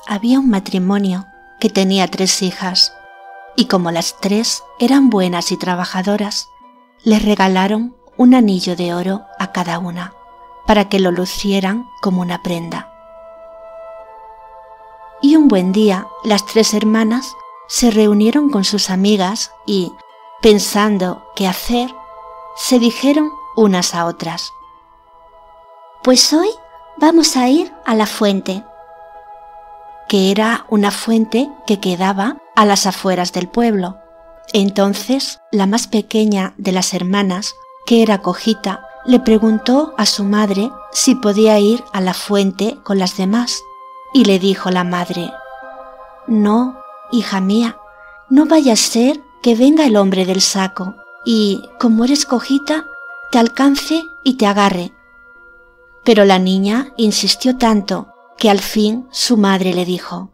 había un matrimonio que tenía 3 hijas, y como las 3 eran buenas y trabajadoras, les regalaron un anillo de oro a cada una, para que lo lucieran como una prenda. Y un buen día las 3 hermanas se reunieron con sus amigas y, pensando qué hacer, se dijeron unas a otras: «Pues hoy vamos a ir a la fuente», que era una fuente que quedaba a las afueras del pueblo. Entonces la más pequeña de las hermanas, que era cojita, le preguntó a su madre si podía ir a la fuente con las demás, y le dijo la madre: «No, hija mía, no vaya a ser que venga el hombre del saco y, como eres cojita, te alcance y te agarre». Pero la niña insistió tanto que al fin su madre le dijo: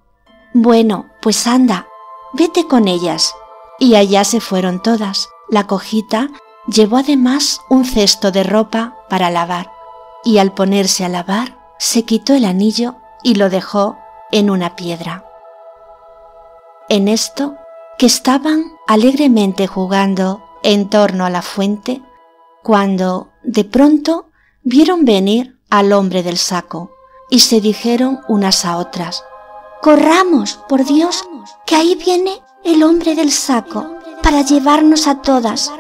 «Bueno, pues anda, vete con ellas». Y allá se fueron todas. La cojita llevó además un cesto de ropa para lavar, y al ponerse a lavar se quitó el anillo y lo dejó en una piedra. En esto, que estaban alegremente jugando en torno a la fuente, cuando de pronto vieron venir al hombre del saco y se dijeron unas a otras: «Corramos, por Dios, que ahí viene el hombre del saco para llevarnos a todas».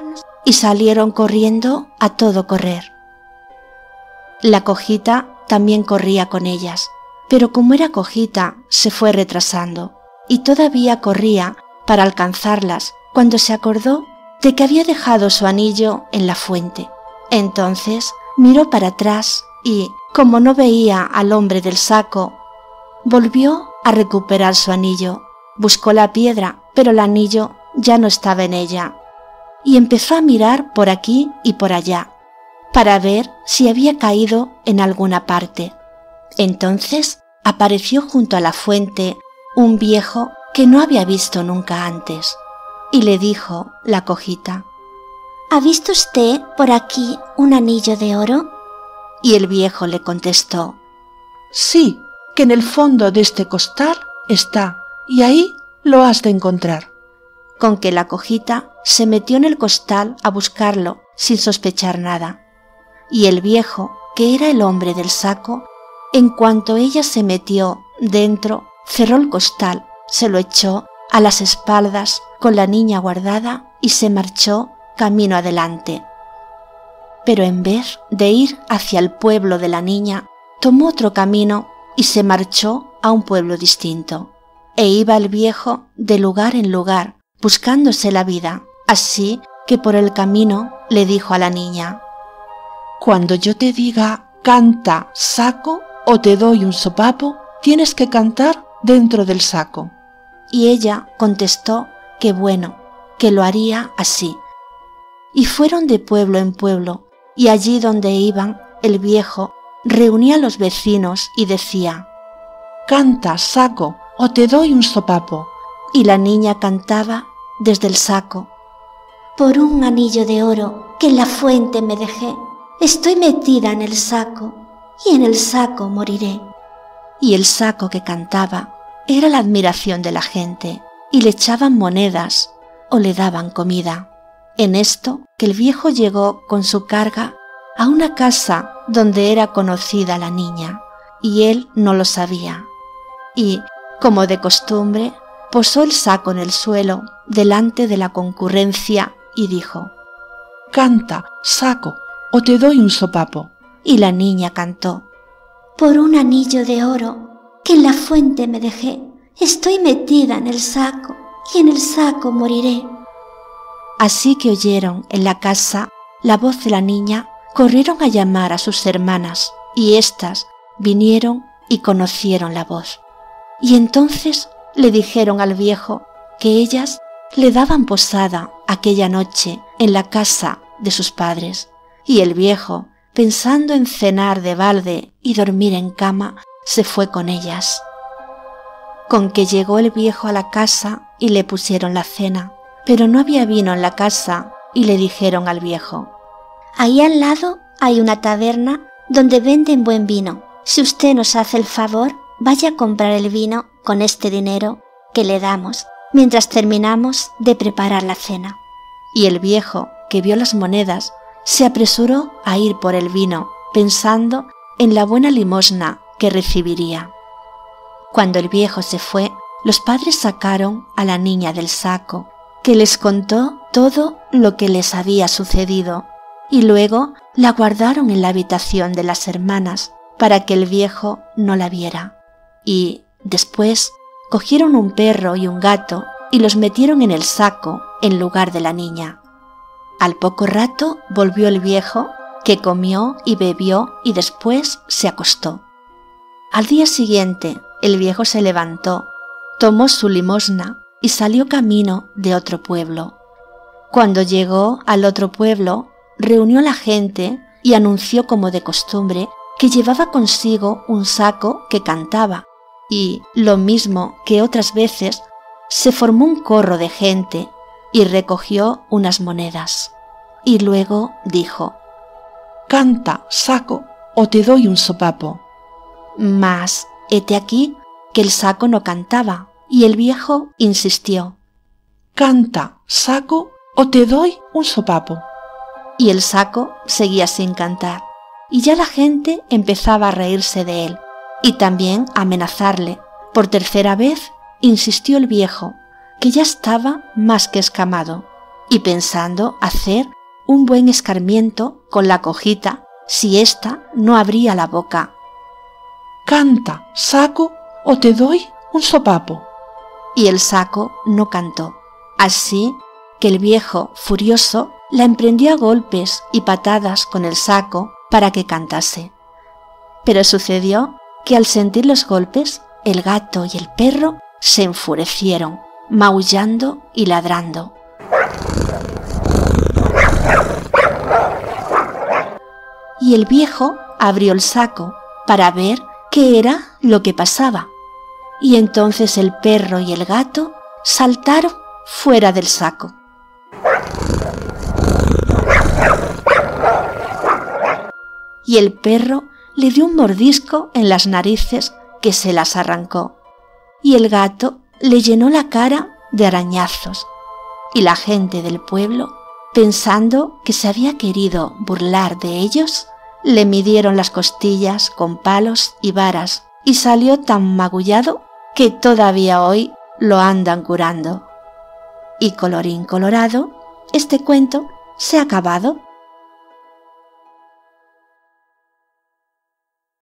Y salieron corriendo a todo correr. La cojita también corría con ellas, pero como era cojita se fue retrasando y todavía corría para alcanzarlas cuando se acordó de que había dejado su anillo en la fuente. Entonces miró para atrás y, como no veía al hombre del saco, volvió a recuperar su anillo. Buscó la piedra, pero el anillo ya no estaba en ella, y empezó a mirar por aquí y por allá, para ver si había caído en alguna parte. Entonces apareció junto a la fuente un viejo que no había visto nunca antes, y le dijo la cojita: «¿Ha visto usted por aquí un anillo de oro?». Y el viejo le contestó: «Sí, que en el fondo de este costal está, y ahí lo has de encontrar». Con que la cojita se metió en el costal a buscarlo sin sospechar nada. Y el viejo, que era el hombre del saco, en cuanto ella se metió dentro, cerró el costal, se lo echó a las espaldas con la niña guardada y se marchó camino adelante. Pero en vez de ir hacia el pueblo de la niña, tomó otro camino y se marchó a un pueblo distinto. E iba el viejo de lugar en lugar, buscándose la vida, así que por el camino le dijo a la niña: «Cuando yo te diga canta, saco, o te doy un sopapo, tienes que cantar dentro del saco». Y ella contestó que bueno, que lo haría así. Y fueron de pueblo en pueblo, y allí donde iban, el viejo reunía a los vecinos y decía: «Canta, saco, o te doy un sopapo». Y la niña cantaba desde el saco: «Por un anillo de oro que en la fuente me dejé, estoy metida en el saco y en el saco moriré». Y el saco que cantaba era la admiración de la gente, y le echaban monedas o le daban comida. En esto que el viejo llegó con su carga a una casa donde era conocida la niña, y él no lo sabía. Y, como de costumbre, posó el saco en el suelo delante de la concurrencia y dijo: «Canta, saco, o te doy un sopapo». Y la niña cantó: «Por un anillo de oro que en la fuente me dejé, estoy metida en el saco y en el saco moriré». Así que oyeron en la casa la voz de la niña, corrieron a llamar a sus hermanas, y éstas vinieron y conocieron la voz. Y entonces le dijeron al viejo que ellas le daban posada aquella noche en la casa de sus padres. Y el viejo, pensando en cenar de balde y dormir en cama, se fue con ellas. Con que llegó el viejo a la casa y le pusieron la cena, pero no había vino en la casa, y le dijeron al viejo: «Ahí al lado hay una taberna donde venden buen vino. Si usted nos hace el favor, vaya a comprar el vino con este dinero que le damos mientras terminamos de preparar la cena. Y el viejo, que vio las monedas, se apresuró a ir por el vino, pensando en la buena limosna que recibiría. Cuando el viejo se fue, los padres sacaron a la niña del saco, que les contó todo lo que les había sucedido, y luego la guardaron en la habitación de las hermanas para que el viejo no la viera. Y después cogieron un perro y un gato y los metieron en el saco en lugar de la niña. Al poco rato volvió el viejo, que comió y bebió y después se acostó. Al día siguiente el viejo se levantó, tomó su limosna y salió camino de otro pueblo. Cuando llegó al otro pueblo, reunió a la gente y anunció como de costumbre que llevaba consigo un saco que cantaba, y, lo mismo que otras veces, se formó un corro de gente y recogió unas monedas. Y luego dijo: «Canta, saco, o te doy un sopapo». Mas, hete aquí que el saco no cantaba, y el viejo insistió: «Canta, saco, o te doy un sopapo». Y el saco seguía sin cantar, y ya la gente empezaba a reírse de él, y también a amenazarle. Por tercera vez insistió el viejo, que ya estaba más que escamado, y pensando hacer un buen escarmiento con la cojita si ésta no abría la boca. «Canta, saco, o te doy un sopapo». Y el saco no cantó, así que el viejo, furioso, la emprendió a golpes y patadas con el saco para que cantase. Pero sucedió que al sentir los golpes, el gato y el perro se enfurecieron, maullando y ladrando. Y el viejo abrió el saco para ver qué era lo que pasaba. Y entonces el perro y el gato saltaron fuera del saco. Y el perro le dio un mordisco en las narices que se las arrancó, y el gato le llenó la cara de arañazos, y la gente del pueblo, pensando que se había querido burlar de ellos, le midieron las costillas con palos y varas, y salió tan magullado que todavía hoy lo andan curando. Y colorín colorado, este cuento se ha acabado.